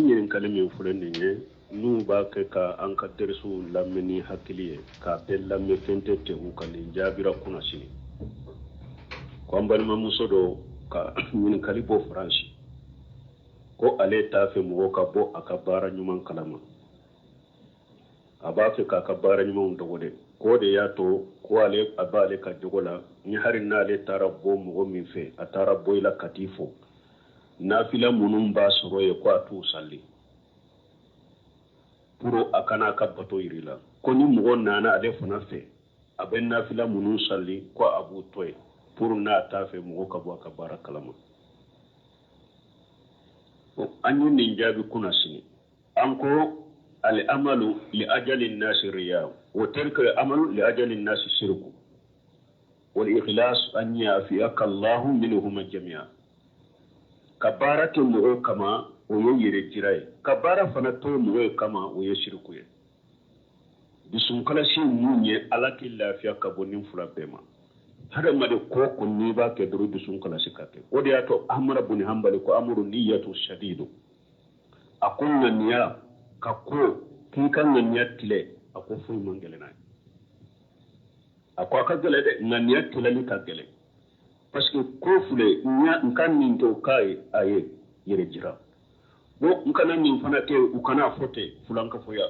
yin kalimin fulan ne nu ba kai ka an ka dersu lamini hakiliye ka pe lamme fente te u kan jabira kuna sini kwambal ma muso do ka min kalibo franci ko ale ta fe mu ka bo akabara nyuman kalama aba fe ka akabara nyuman do wode ko de ya to ko ale abale ka jogola ni harin na ale tarabbo mu min fe atarabbo ila katifo nafila munun ba soro ye ko atu salli puro akana ka bato irila ko ni mo nana ale fana fe aben nafila munun salli ko abu toy puro na ta fe mo ka bo ka barakalama o anyu ni jabi kuna sini anko al amalu li ajali an-nas riya wa tarka al amalu li ajali an-nas shirku wal ikhlas an yafiyaka Allah minhum jami'a kabara to mo kama o yere jirai kabara fana to mo kama o ye shirku ye bisun kala shi munye alaki lafiya ka bonin fulabema hada made ko kunni ba ke duru bisun kala shi kake o de ato ahmara buni hanbali ko amru niyyatu shadidu akunna niya ka ko kin kan niya tile ako fu mangele na akwa ka gele de niya tile ni ka gele parce que ko fule nya nkan min to kai aye yere jira bo nkana min fana te u kana fote fulan ka foya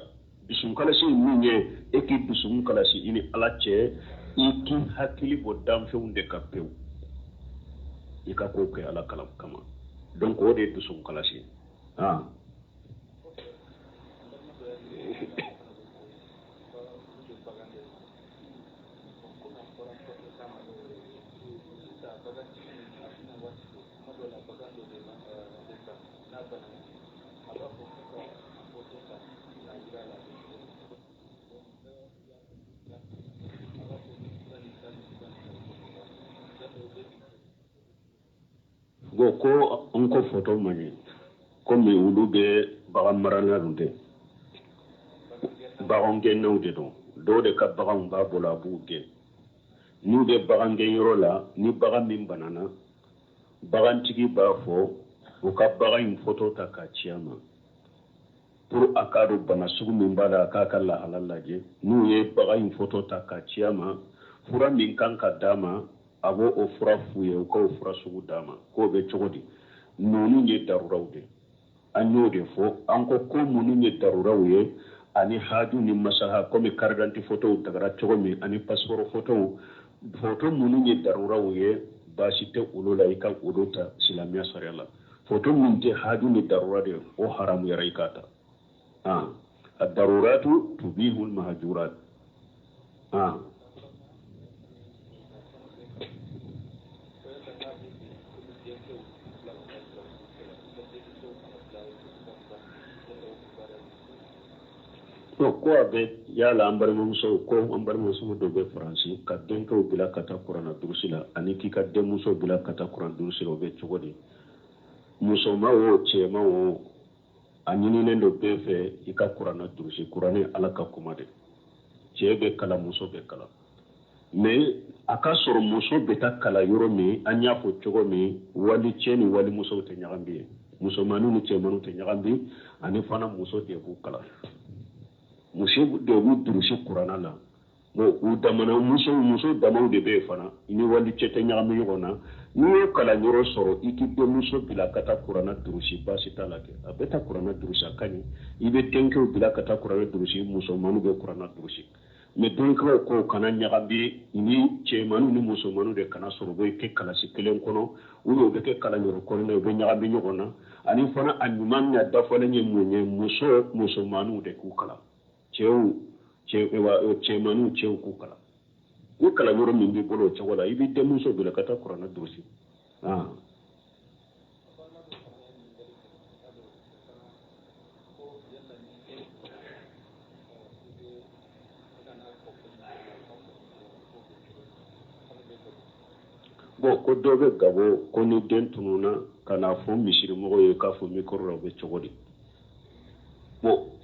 bisun kala shi minye eki bisun kala shi ini alache iki hakili bo dam fe unde ka pew ika ko ke ala kala kama donc o de bisun kala shi go ko onko photo mani ko mi ulube bagam marana runde bagam genno de do de ka bagam ba bola buge ni de bagam gen yorola ni bagam min banana bagam tigi ba fo o ka bagam photo ta ka chiama pour akado bana sugu min bala ka kala halalaje ni ye bagam photo ta ka chiama fura min kan ka dama abo o fura fuye ko fura sugu dama ko be chogodi nonu ye darurawde anyo de fo anko ko munu ye darurawye ani haju ni masaha ko mi kardanti photo dagara chogomi ani passeport photo munu ye darurawye basite ulula ika ulota silamia sarela photo munte haju ni darurade o haramu ya raikata ad-daruratu tubihu al-mahjurat ko abe yala ambar muso ko ambar muso do be franci ka denko bila kata qur'ana dursila ani ki ka dem muso bila kata qur'an dursila be chogodi muso ma wo che ma wo anini ne do be fe ika qur'ana dursi qur'ani ala ka kuma de che be kala muso be kala mais aka soro muso be ta kala yoro mi anya fo chogo mi wali cheni wali muso te nyagambi muso manu ni che manu te nyagambi ani fana muso de bu kala muso de bu durusi qur'ana la mo u damana muso damaw de be fana ini wali chete nyagami yona ni kala nyoro soro iki de muso bila kata qur'ana durusi basi talake abeta qur'ana durusi akani ibe tenke bila kata qur'ana durusi muso manu be qur'ana durusi me donc ko kana nyagami ini che manu ni muso manu de kana soro be ke kala sikelen kono uno be ke kala nyoro kono be nyagami nyona ani fana anyuman ya dafale nye muso manu de ku kala manu chew ku kala ku kala yoro min bi bolo chawala ibi de muso bila kata qur'ana durusi bo ko dobe gabo ko ni dentununa kana fo misiri mo ye ka fo mikoro be chogodi bo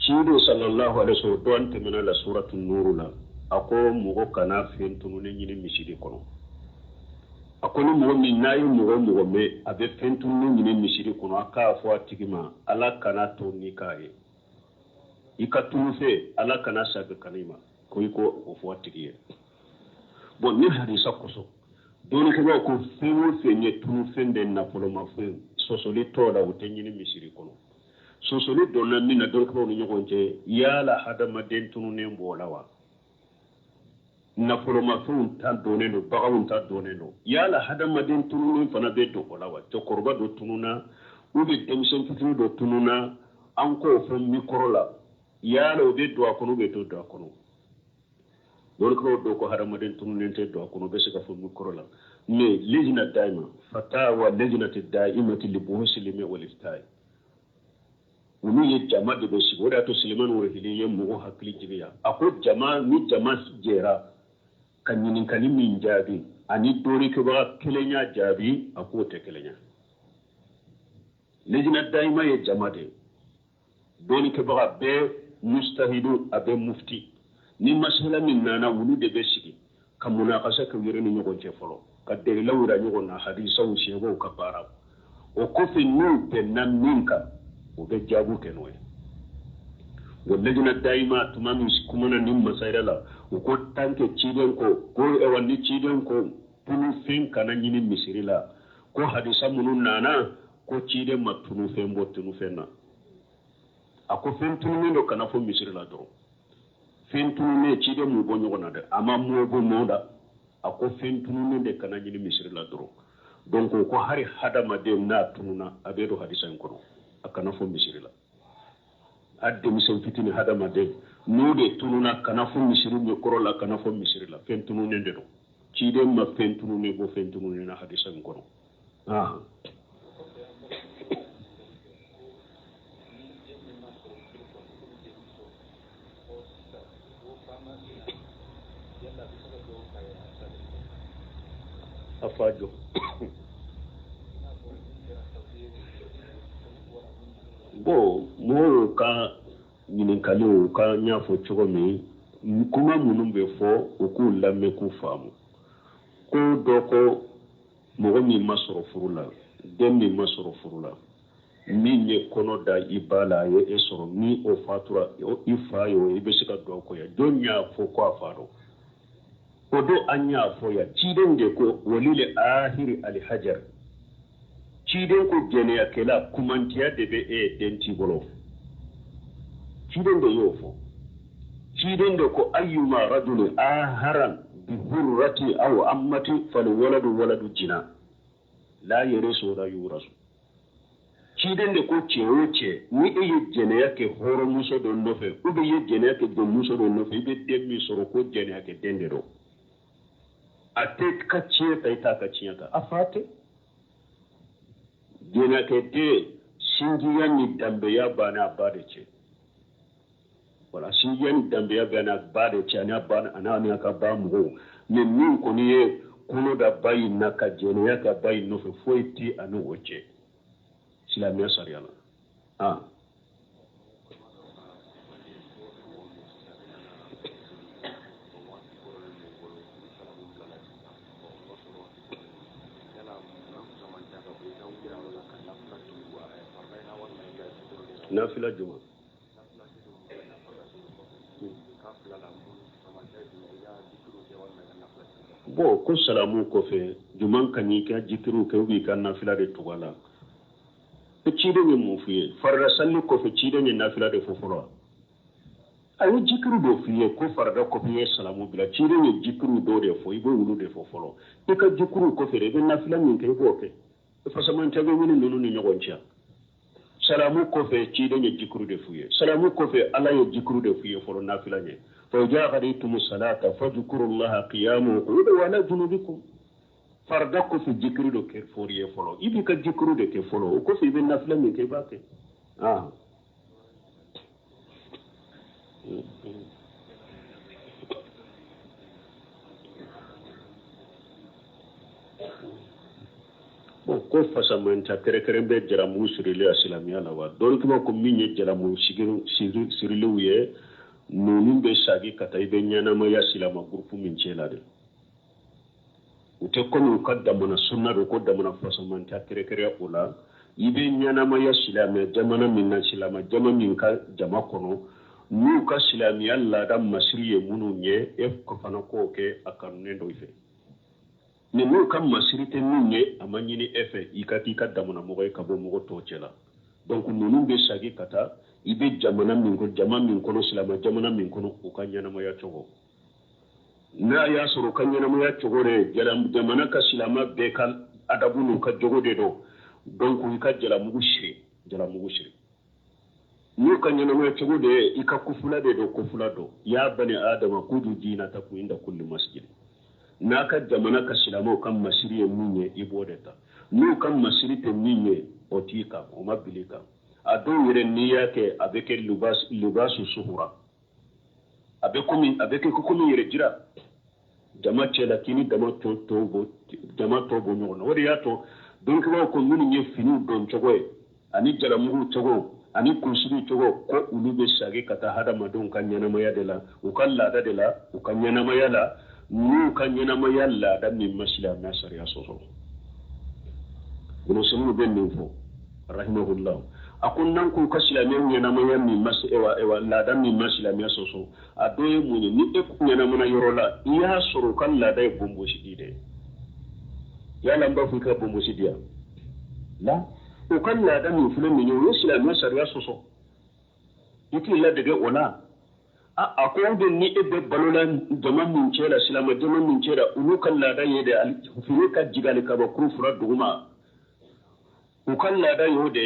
Shiru sallallahu alaihi wasallam don temena la suratul nur la ako mugo kana fentunu ne nyini misidi kono akoni mo min nayi mo me abe fentu ni misiri kono aka fo atigima ala kana to ni kai ikatunu fe ala kana sabe kanima ko iko o fo atigiye bon ni hadisa koso doni ke ko fewo fe nye tunu fende na polo ma fe sosoli to da wotenyi ni misiri kono sosoli donna mina don ko ni nyogonje yala hadama den tunu ne mbolawa nafolo mafun ta doneno bagawun ta doneno yala hadamaden tununu fana be do olawa to korba do tununa ubi demisen tutunu do tununa anko fo mikrola yala obe do akono be do akono don ko do ko hadamaden tununu te do akono be sika fo mikrola mais lejina daima fatawa lejinati daimati li buhusilimi wal iftai umi ye jama de be sigoda to Suleiman wurhili ye mugo hakli jibiya ako jama ni jama jera kanyin kalimin jabi ani dori ke ba kelenya jabi ako te kelenya lejina daima ye jamade dori ke ba be mustahidu abe mufti ni masala min nana wulu de be sigi kamuna kasa ke yere ni nyogon che folo ka de lawra nyogon na hadisa wu shego ka para o ko fi nu pe nan minka o be jabu kenwe lejina daima tumami kumana nim masairala ko tanke ciden ko e wandi ciden ko tunu fen kana nyini misirila ko hadisa munun nana ko ciden ma tunu fen bo tunu fenna ako fen tunu no kana fo misirila do fen tunu ne ciden mu bonyo gona de ama mo bo moda ako fen tunu ne de kana nyini misirila do donc ko hari hadama de na tununa abedo hadisa ko akana fo misirila adde misal fitini hadama de nude tununa kana fo misiru me korola kana fo misirila fentunu ne do cide ma fentunu ne bo fentunu ne na hadisa ngono afajo bo mo ka nyininkali ka nyafo chogomi kuma munum be fo oku lamme ku famu ko doko mo mi masoro furula demmi masoro furula mi ne kono da ibala ye esoro mi o fatura o ifayo e be sika do ko ya donya fo ko afaro odo anya fo ya ciden de ko walile ahiri al hajar ciden ko gene ya kela kumantiya de be e denti bolo ciden de yofo ciden de ko ayyuma rajul aharan bi hurrati aw ammati fal waladu jina la yarisu la yurasu ciden de ko cewoce ni e gene ya ke horo muso don nofe ube ye gene ya ke don muso don nofe be demmi soro ko gene ya ke dendero ate kaciye ta kaciye ka afate dina ke te singiyan ni dambe ya bana bade ce wala singiyan ni dambe ya bana bade ce ana bana anani aka ba mu ne min ko ni ye kuno da bayi na ka jene ya ka bayi no fe foiti anu oce islamiyya sariyana nafila juma bo ko salamu ko fe juman kanyi ka jikiru ke ubi kan nafila de tugala e cide ni mu fiye farda salli ko fe cide ni nafila de foforo ayo jikiru do fiye ko farda ko fiye salamu bila cide ni jikiru do de fo ibo wulu de foforo e ka jikiru ko fe de nafila min ke ko ke fa saman tabe ni nunu ni nyogoncha salamu kofe cide nye jikuru de fuye salamu kofe ala ye jikuru de fuye foro nafila nye fa ja'altum salata fadhkurullaha qiyaman qu'udan wa ala junubikum farda ko fi jikuru do ke foriye foro ibi ka jikuru de ke foro ko fi be nafila nye ke bake ko fasamanta kere be jaramu sirile asilamiya la wa don kuma ko minye jaramu sirile uye nonu be sagi kata ibe nyana ma ya silama grupu min chela de ute komi kaddamana sunna do ko damana fasamanta kere kere ola ibe nyanama ya silama jamana minna silama jama min ka jama kono nu ka silami alla da masriye munu nye e ko fana ko ke akanne do ife ne nu kam masrite nye amanyini efe ikati kaddamana mo ka bo mo to cela donc nunu be sagi kata ibe jamana min ko jama min kono silama jamana min kono o kan nyanama ya chogo na ya soro kan nyanama ya chogo re jamana ka silama be kan adabu nu ka jogo de do donc ka jala mugu shiri ni kan yana mai tugu da ika kufula da kufula do ya bani adama kudu dina ta ku inda kullu masjid na ka jamana ka silamo kan masiriye minye ibodeta ni kan masirite minye otika o mabilika ado yire ni yake abeke libasu suhura abeke kukumi yire jira jama ce lakini dama tobo nyono wadi yato donc ko min fini don chogoy ani jala mugu chogo ani kusuri chogo ko ulube sage kata hada madon kan yana maya dela ukalla da dela ukanyana maya la nu kanyana maya la da min masila na sariya soso kuno sunu ben ninfo rahimahullah akun nan ko kasila men yana maya min mas ewa la da min masila na soso adoye munye ni e kunyana mana yorola iya soro kan la da bombo shi dide ya lamba fuka bombo shi dia la o kan la da min fulen min yo islam sariya soso yiki la daga ona a ko de ni e be balola jama min cela silama jama min cela ulu kan la da yede al fini ka jigale ka ba kuru fura duguma o kan la da yode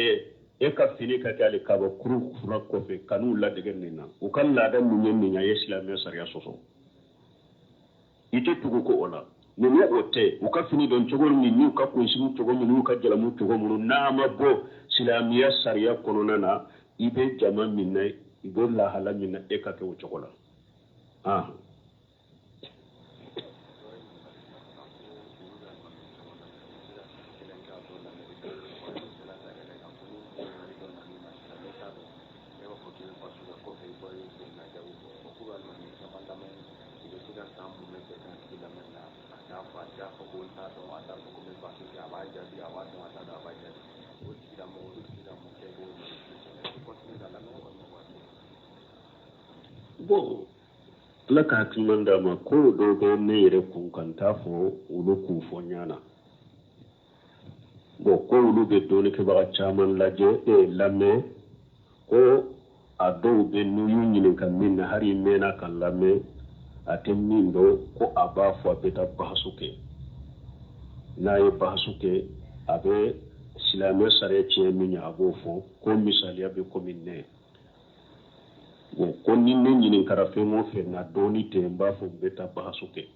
e ka fini ka kale ka ba kuru fura ko fe kanu la daga nina o kan la da min min ya islam sariya soso ite tugo ko ona ne ne ote o ka fini don chogol ni ni ka ko shimu chogo mu ka jala mu chogo mu na ma bo silamiya sariya konona na ibe jama minna ibo la hala minna e ka ke o chogola bo la ka kimanda ma ko do be ne yere kun kan ta fo ulu ku fo nyana bo ko ulu be do ne ke ba chaman laje e lamme ko ado be nu yuni kan min hari mena kan lamme atemmin do ko aba fo beta bahasuke na ye bahasuke abe silame sare che min abo fo ko misali abe ko minne ko ni nyini karafe mo fe na doni te mba fo beta bahasuke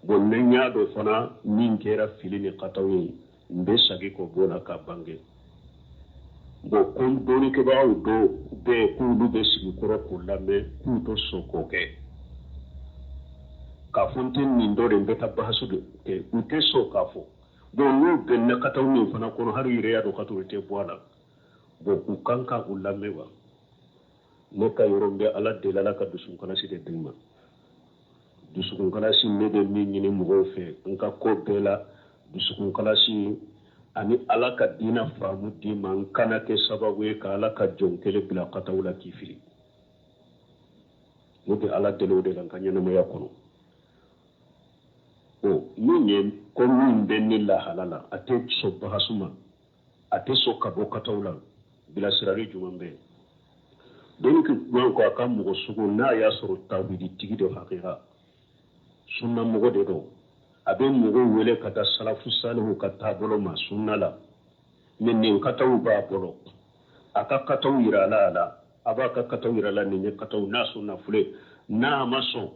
bon ne nyaado fana min kera filini qatawi mbe sagi ko bona ka bange bo ko doni ke ba do be ku du be sigi ko ko lambe ku to soko ke ka fonten min do de beta bahasuke ke ute so ka fo bo no be na qatawi fana ko har yire ya do qatawi te boala bo ku kanka ulambe wa neka yorombe ala delala ka dusun kana site dingma dusun kana si mebe mi nyini mugo fe nka ko bela dusun kana si ani ala ka dina famu di man kana ke sababu e ka ala ka jonkele bila katawla kifiri wote ala delo de lan kanya na maya kono o minye ko min benni la halala ate so bahasuma ate so kabo katawla bila sirari jumambe donc man ko akam mo sugo na ya soro tawhidi tigi do haqiqa sunna mo de do abe mo wele kata salafu salihu kata bolo ma sunna la min nin kataw ba bolo aka kataw ira la aba ka kataw ira la ni kataw na sunna fule na maso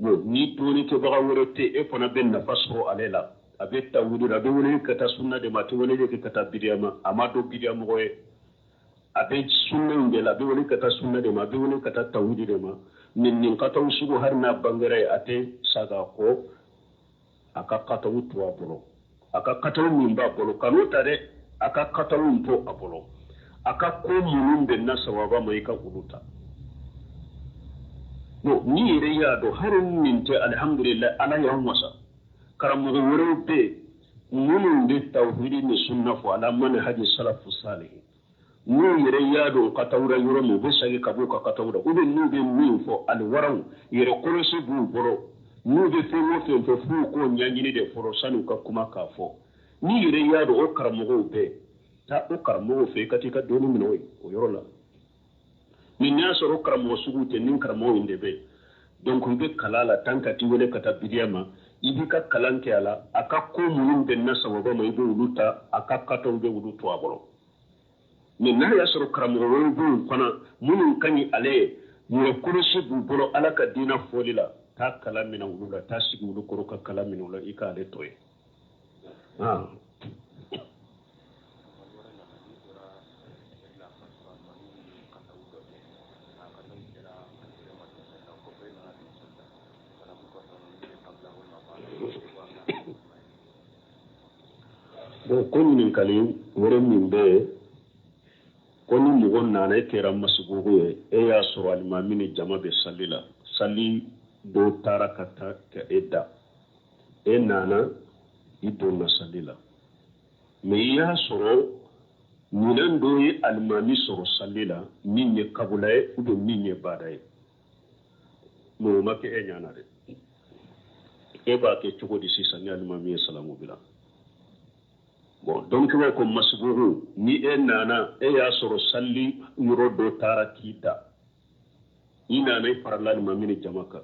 mo ni to ni ke ba worote e fona ben na fasro alela abe tawhidi abe wele kata sunna de ma to wele ke kata bidiyama amado bidiyama ko abe sunna ngela be woni kata sunna de ma be woni kata tawhid de ma nin kata usugo har na bangare ate saga ko aka kata wutu abolo aka kata min ba bolo kanu tare aka kata wutu abolo aka ko munun de na sawaba mai ka uluta no ni re ya do harin min te alhamdulillah ana yawan wasa karamogo wɛrɛw bɛ minnu bɛ tawhidi ni sunna fɔ ala manhaji salafu salih n'u yɛrɛ y'a dɔn ka tawura yɔrɔ min u bɛ segin ka bɔ ka tawura u bɛ n'u bɛ min fɔ aliwaraw yɛrɛ kɔlɔsi b'u bolo n'u bɛ fɛn o fɛn fɔ f'u k'o ɲɛɲini de fɔlɔ sani u ka kuma k'a fɔ n'i yɛrɛ y'a dɔn o karamɔgɔw bɛɛ taa o karamɔgɔw fɛ i ka t'i ka dɔnni minɛ o yɔrɔ la ni n'a sɔrɔ o karamɔgɔ sugu tɛ ni karamɔgɔ in de bɛ donc i bɛ kalan la tant ka t'i wele ka taa bidiya ma i b'i ka kalan kɛ a la a ka ko minnu bɛ na sababa ma i bɛ olu ta a ka kataw bɛ olu to a bolo mais n'a y'a sɔrɔ karamɔgɔ wɛrɛw b'u fana minnu ka ɲi ale ye yɛrɛ kɔlɔsi b'u bolo ala ka diinɛ fɔli la taa kalan minɛ olu la taa sigi olu kɔrɔ ka kalan minɛ olu la i k'ale to ye bon ko ɲininkali wɛrɛ min bɛ yen ko ni mɔgɔ nana e kɛra masibugu ye e y'a sɔrɔ alimami ni jama bɛ sali la sali dɔw taara ka taa ka e da e nana i donna sali la mais i y'a sɔrɔ minɛn dɔw ye alimami sɔrɔ sali la min ye kabula ye ou bien min ye bada ye mais o ma kɛ e ɲana dɛ e b'a kɛ cogo di sisan ni alimami ye salamu bila bon donc i b'a ko masibugu ni e nana e y'a sɔrɔ sali yɔrɔ dɔ taara k'i da i nana i farala alimami ni jama kan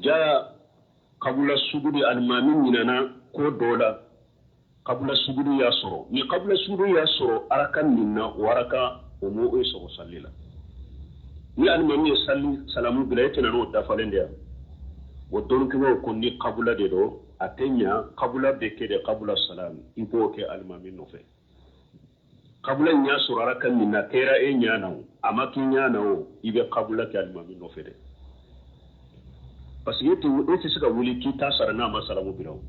ja kabula sugudi alimami ɲinana ko dɔ la kabula sugudi y'a sɔrɔ ni kabula sugudi y'a sɔrɔ araka min na o araka o m'o sɔrɔ sali la ni alimami ye sali salamu bila e tɛna n'o dafalen de yan o dɔnnikɛlaw ko ni kabula de don a tɛ ɲa kabula bɛ kɛ de kabula salam i b'o kɛ alimami nɔfɛ kabula in y'a sɔrɔ araka min na kɛra e ɲana o a ma k'i ɲana o i bɛ kabula kɛ alimami nɔfɛ dɛ parce que e tɛ se ka wuli k'i ta sara n'a ma salamu bila o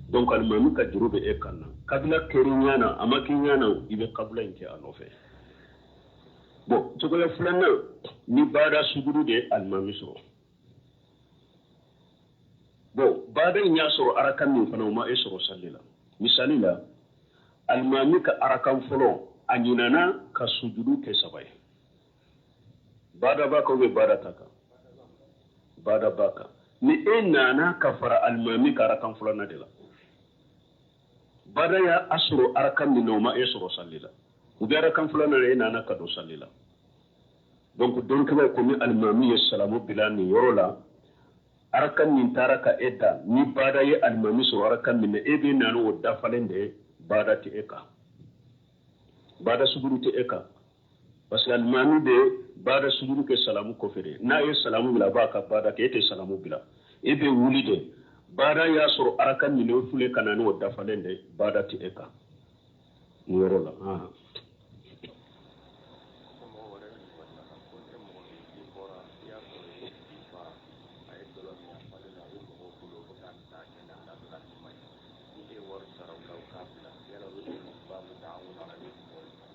donc alimami ka juru bɛ e kan na kabila kɛra ɲana a ma k'i ɲana o i bɛ kabula in kɛ a nɔfɛ bon cogoya filanan ni baara suguru de alimami sɔrɔ bon baada in y'a sɔrɔ araka min fana o ma e sɔrɔ sali la misali la alimami ka arakan fɔlɔ a ɲinana ka sujudu kɛ 3 ye baada b'a kan ou bien baada t'a kan baada b'a kan ni e nana ka fara alimami ka arakan fɔlɔnan de la baada y'a sɔrɔ arakan min na o ma e sɔrɔ sali la ou bien arakan fɔlɔnan e nana ka don sali la donc dɔnnikɛlaw ko ni alimami ye salamu bila nin yɔrɔ la arakan min taara ka e da ni baada ye alimami sɔrɔ arakan min na e bɛ nana o dafalen de baada tɛ e kan baada suguru tɛ e kan parce que alimami bɛ baada suguru kɛ salamu kɔfɛ de n'a ye salamu bila a b'a ka baada kɛ e tɛ salamu bila e bɛ wuli de baada y'a sɔrɔ arakan min na o fule ka na n'o dafalen de baada tɛ e kan nin yɔrɔ la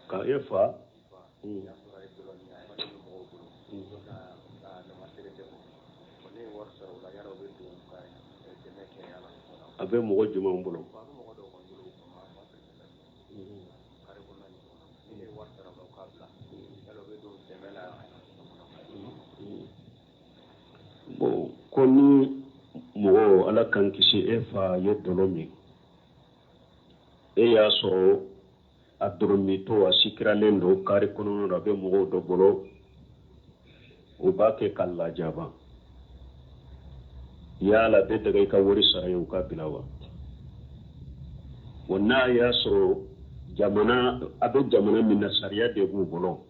ka e fa a bɛ mɔgɔ jumɛn bolo bon ko ni mɔgɔ ala kan kisi e fa ye dɔlɔ min e y'a sɔrɔ a dɔrɔmitɔ a sikiralen don kari kɔnɔna na a bɛ mɔgɔw dɔ bolo o b'a kɛ ka lajaba yala bɛ daga i ka wari sara ye u ka bila wa wa n'a y'a sɔrɔ jamana a bɛ jamana min na sariya de b'u bolo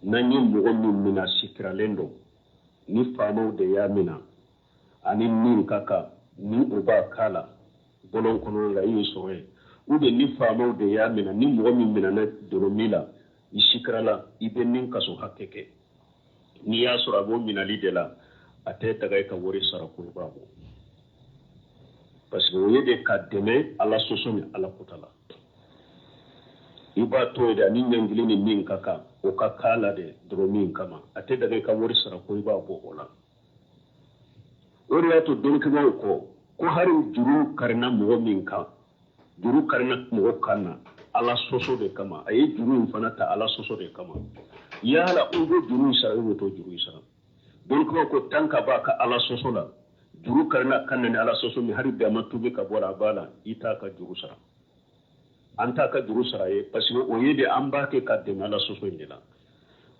n'an ye mɔgɔ min mina sikiralen don ni faamaw de y'a mina ani min ka kan ni o b'a k'a la bɔlɔn kɔnɔna la i y'o sɔrɔ yen ou bien ni faamaw de y'a mina ni mɔgɔ min minana dɔrɔmi la i sikirala i bɛ nin kaso hakɛ kɛ n'i y'a sɔrɔ a b'o minali de la a tɛ daga i ka wari sara ko i b'a bɔ parce que o ye de ka dɛmɛ ala sɔsɔ ni ala kota la i b'a to ye de ani ɲɛngili ni min ka kan o ka k'a la de dɔrɔmi in kama a tɛ daga i ka wari sara ko i b'a bɔ o la ore to don ke ko harin juru karna mo min ka juru karna mo kanna ala soso de kama ayi juru fana ta ala soso de kama yala ugo juru sara to juru sara don ko tanka ba ka ala soso la juru karna kanna ni ala soso mi hari da matubi ka bora bala ita ka juru sara anta ka juru sara ye parce que o yede an ba ke ka de ala soso indila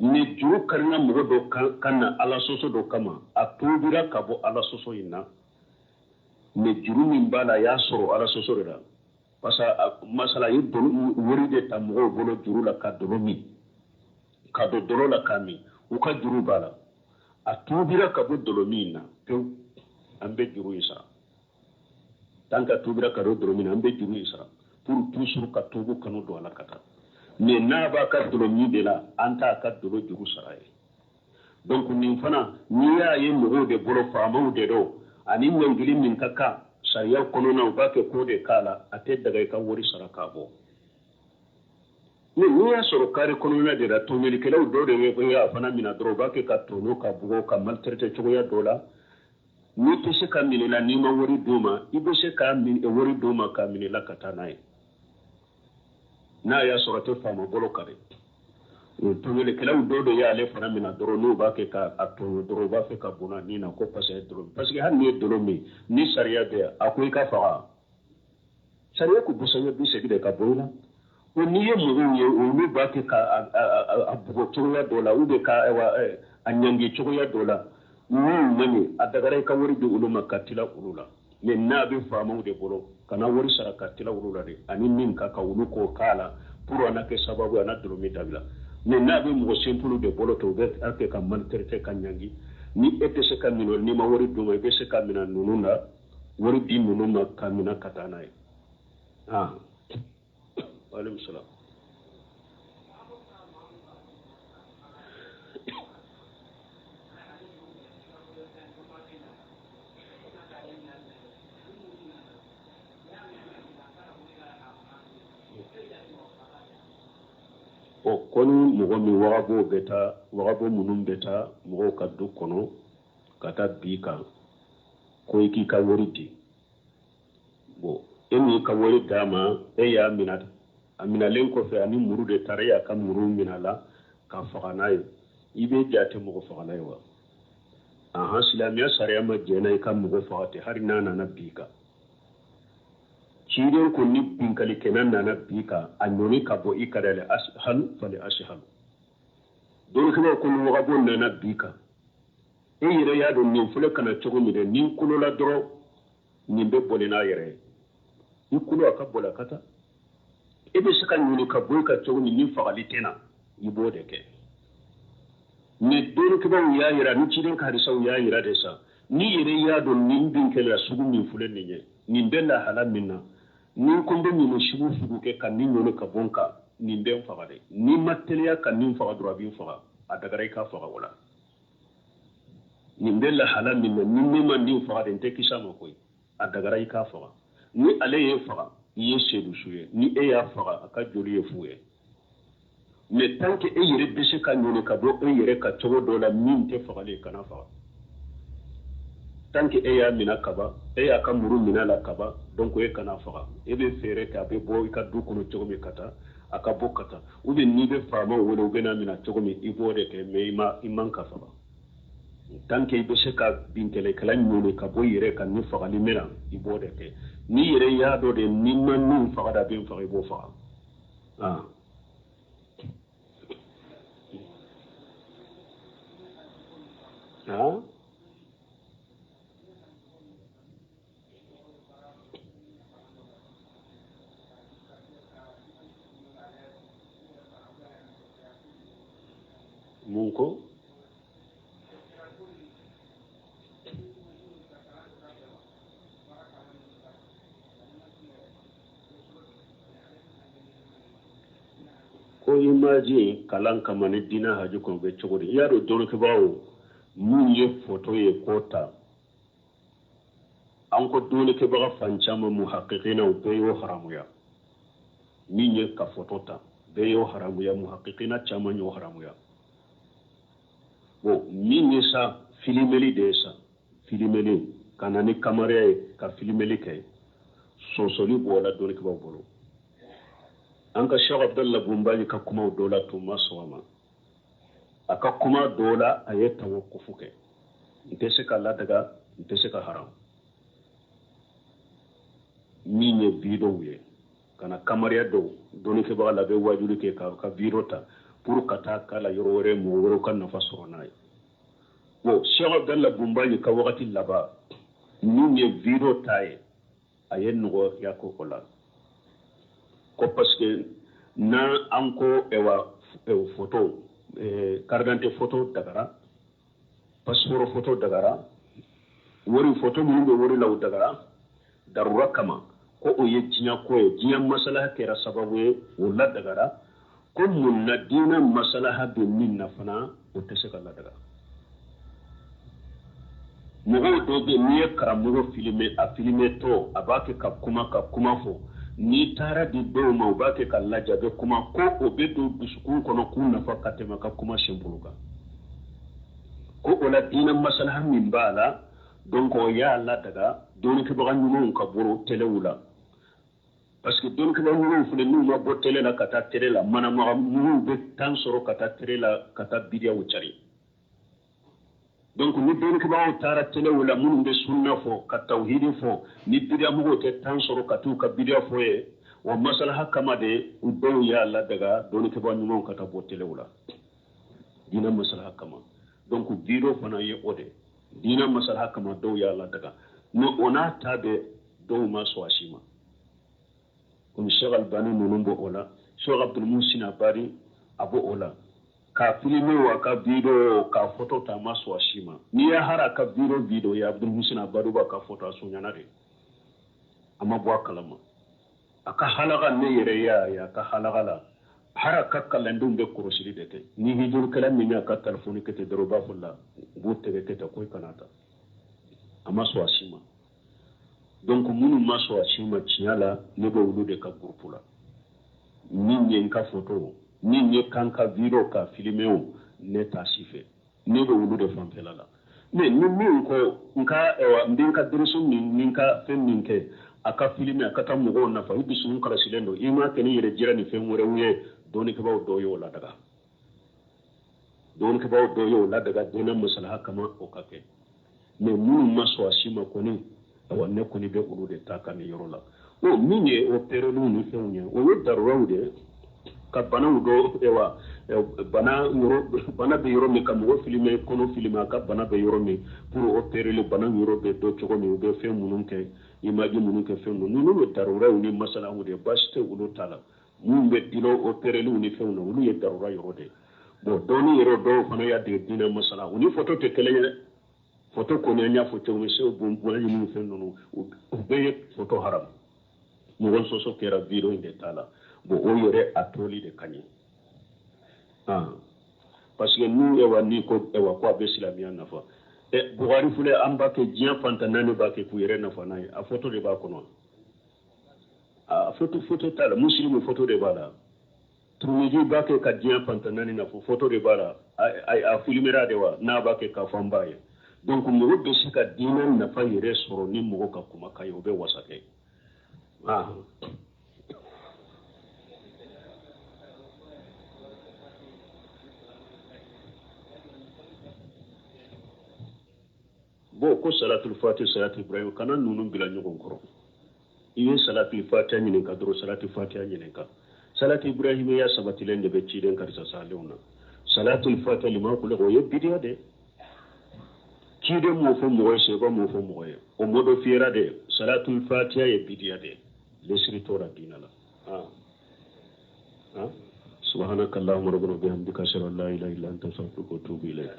ni juru karna mo do kanna ala soso do kama a tubira ka bo ala soso inna ni juru min bala ya soro ala soso da parce que masala yi wori de ta mo bolo juru la ka do mi ka do dolo la kami u ka juru bala a tubira ka bo dolo mi na to ambe juru isa tanka tubira ka do dolo mi na ambe juru isa pour toujours ka tubu kanu do ala kata mais na ba ka dolo mi de la anta ka dolo juru saraye donc nin fana ni ya ye mo de bolo famaw de do ani ngili min kaka sariya kono na ba ke ko de kala ate daga ka wori saraka bo ni ya soro kare kono na de da to meli kelaw do de we ya fana mina dro ba ke ka to no ka bugo ka maltraite chogo ya dola ni to se ka minila ni ma wori duma ibe se ka min e wori duma ka minila kata nai na ya soro to fama bolo kare to meli kelaw do de ya le fana mina dro no ba ke ka ato dro ba fe ka bona ni na ko passe dro parce que han ni dro mi ni sariya de akoy ka faga sariya ku busanya bi se de ka bona o ni ye mu ye o ni ba ke ka abugo chogo ya dola u de ka anyangi chogo ya dola ni mani adagare ka wori de uluma katila ulula me na bi fama de bolo kana wori sara katila ulula de ani min ka ka ulu ko kala pour anake sababu ana dromi dabila mais na be mo simple de bolo to bet ake ka man terete ka nyangi ni ete se ka minol ni ma wori duma be se ka mina nununda wori di nunuma ka mina katana e alaykum salam o koni mogo mi wagabo munum beta mogo ka du kono kata bi kan ko iki ka wori di bo eni ka wori dama e ya minata amina len ko fe ani muru de taraya ka muru minala ka fagana yi ibe jate mogo fagana yi wa aha silamiya sariya ma jena ka mogo fagate har nana na bi ka ciiden ko ni binkali kenan nana bika anyoni ka bo ikadale ashal fali ashal don kuma ko no wagabo nana bika e yere ya do ni fule kana chogo mi de ni kulo la dro ni be bolina yere ni kulo aka bola kata e be saka ni ka boy ka chogo ni fagali tena ni bode ke ni don kuma ya yira ni ciiden ka risa ya yira de sa ni yere ya do ni binkali la sugu ni fule ni ni bella hala minna ni kombe ni shugu fugu ke kan ni nyono ka bonka ni ndem faga de ni matelia kan ni faga dro bi faga adagare ka faga wala ni ndella hala min ni ni man ni faga de te kisama koy adagare ka faga ni ale ye faga ye shedu shuye ni e ya faga aka joli ye fuye mais tant que e yere bese ka nyono ka do e yere ka chogo do la min te faga le kana faga tant que e ya mina kaba e ya ka muru mina la kaba donc e kana faga e be fere ka be bo ka du kono chogo mi kata aka bo kata u be ni be fama wala u be na mina chogo mi ibo de ke me iman ka faga tant que be se ka binkele kala nyone ka bo yere ka ni faga ni mena ibo de ke ni yere ya do de ni man ni faga da be faga ibo faga munko ko imaji kalan kamane dina haju ko be chogori yaro doro ke bawo mun ye photo ye kota an ko dole ke baga fancama muhaqqiqina be yo haramuya min ye ka photo ta be yo haramuya muhaqqiqina chama yo haramuya bo min ye sa filimeli de sa filimeli kana ni kamera ka filmeli ke sosoli bola doni ke bolo anka Sheikh Abdallah Bumbaji ka kuma dola to maswama aka kuma dola aye tawakkufu ke ntese ka ladaga ntese ka haram minye bido ye kana kamera do doni ke bala be wajuli ke ka virota pour kata kala yorore mo woro kan nafa soronay bo Sheikh Abdallah Bumbaji ka wakati laba minye video taye ayen no yako kola ko parce que na anko ewa photo carte d'identité photo dagara passeport photo dagara wori photo mun be wori law dagara darura kama ko o ye jinya ko ye jinya masala kera sababu wala dagara ko mun na dina masala be min na fana o tese kala daga mogo do be ni karamogo filmer a filmer to abake ka kuma fo ni tara di do ma obake ka lajabe kuma ko obedo dusukun kono kunna fa katema ka kuma shembuluka ko ola dina masalaha min bala donc o ya Allah daga doni ke bagan nyumo ka boro telewula parce que doni ke bagan nyumo fule nu ma bo tele la kata tele la mana ma mu be tan soro kata tele la kata bidia wuchari donc ni doni ke bawo tara telewula mun be sunna fo ka tawhid fo ni bidia mu te tan soro katu ka bidia fo e wa masalaha kama de udo ya Allah daga doni ke bagan nyumo kata bo telewula dina masalaha kama donc biro fana ye ode dina masalaha kama do ya Allah daga no ona tabe do ma so ashima comme Cheikh Albani nunumbo ola Cheikh Abdul Muhsin Abari abo ola ka filime wa ka video ka photo ta ma so ashima ni ya hara ka video ya Abdul Muhsin Abari ba ka photo asunya de amma bo kalama aka halaga ne yere ya ka halaga la hara ka kalandum be kurosiri de te ni hijur kala mi ka telefoni ke te doroba fulla bu tege te ko kanata amma so ashima donc munu maso ashima chiala ne be wulu de ka gurpula ninye ka photo ninye kanka video ka filmeo ne ta sife ne be wulu de fampela la mais ni ko nka ndinka dirisu ninka feminke aka filme aka tamugo na fa bisu kala silendo ima teni yere jira ni femure wuye doni ke bawo doyo la daga doni ke bawo doyo la daga dona masalaha kama okake mais munu maso ashima koni awanne koni be ulu de takani yorola o minye o perelu ni fenye o yodarwude ka bana udo ewa bana be yoro mi kam o filme kono filma ka bana be yoro mi pour o perelu bana yoro be do chogo mi be fe munun ke imaji munun ke fe munun no darura ni masala ude baste ulu tala mun be dilo o perelu ni fe no ulu ye darura yoro de bo doni yoro do fana ya de dina masala uni photo te kelenya photo ko nya photo mi se bon bon ni fe no o be photo haram mo won so kera video inde tala bo o yore atoli de kanye parce que nous ewa ni ko ewa ko be islamia nafa e Buhari fule amba ke jian pantanane ba ke kuyere nafa nay a photo de ba kono a photo tala muslimu photo de bala tumiji ba ke ka jian pantanane na photo de bala a filmera de wa na ba ke ka fambaye donc mo be sika dinan nafa yere soro ni mo ka kuma kayo be wasake bo ko salatul fatih salatul ibrahim kana nunu bila nyogon koro iwe salatul fatih nyinen ka dro salatul fatih nyinen ka salatul ibrahim ya sabati lende be ci den karisa salewna salatul fatih lima ko le ye bidia de ci de mo fo mo se ba mo fo mo ye o modo fiera de salatul fatih ye bidia de le siritora dinala subhanakallahumma rabbana bihamdika ashhadu an la ilaha illa anta astaghfiruka wa atubu ilayk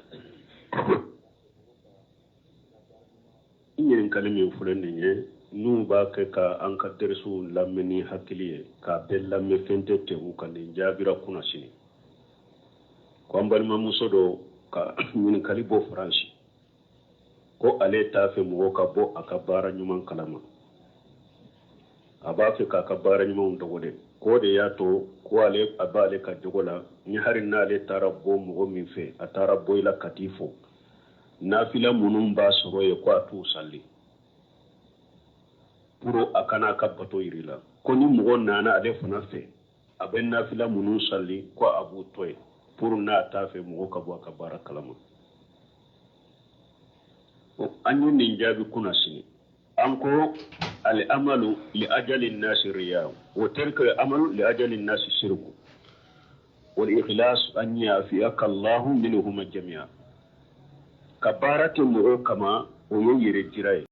yin kalmi fulen ne nu ba ka ka an ka dersu lamini hakiliye ka bel lamme fente te u kan jabira kuna shini ko ambal ma musodo ka min kalibo franchi ko ale ta fe mo ka bo aka bara nyuman kalama aba fe ka bara nyuman dogode ko de ya to ko ale abale ka jogola ni harin na ale tarabbo mo min fe atarabbo ila katifo nafila munun ba soro ye ko atu salli puro akana ka bato irila ko ni mogo nana ale fana fe abe nafila munu salli ko abu toy pour na ta fe mogo ka bo ka bara kalama anyu nin jabi kuna sini anko al amalu li ajali an-nas riya wa tarka al amalu li ajali an-nas shirku wal ikhlas an yafiyaka Allah minhum jami'a kabaratu mogo kama o yire jirai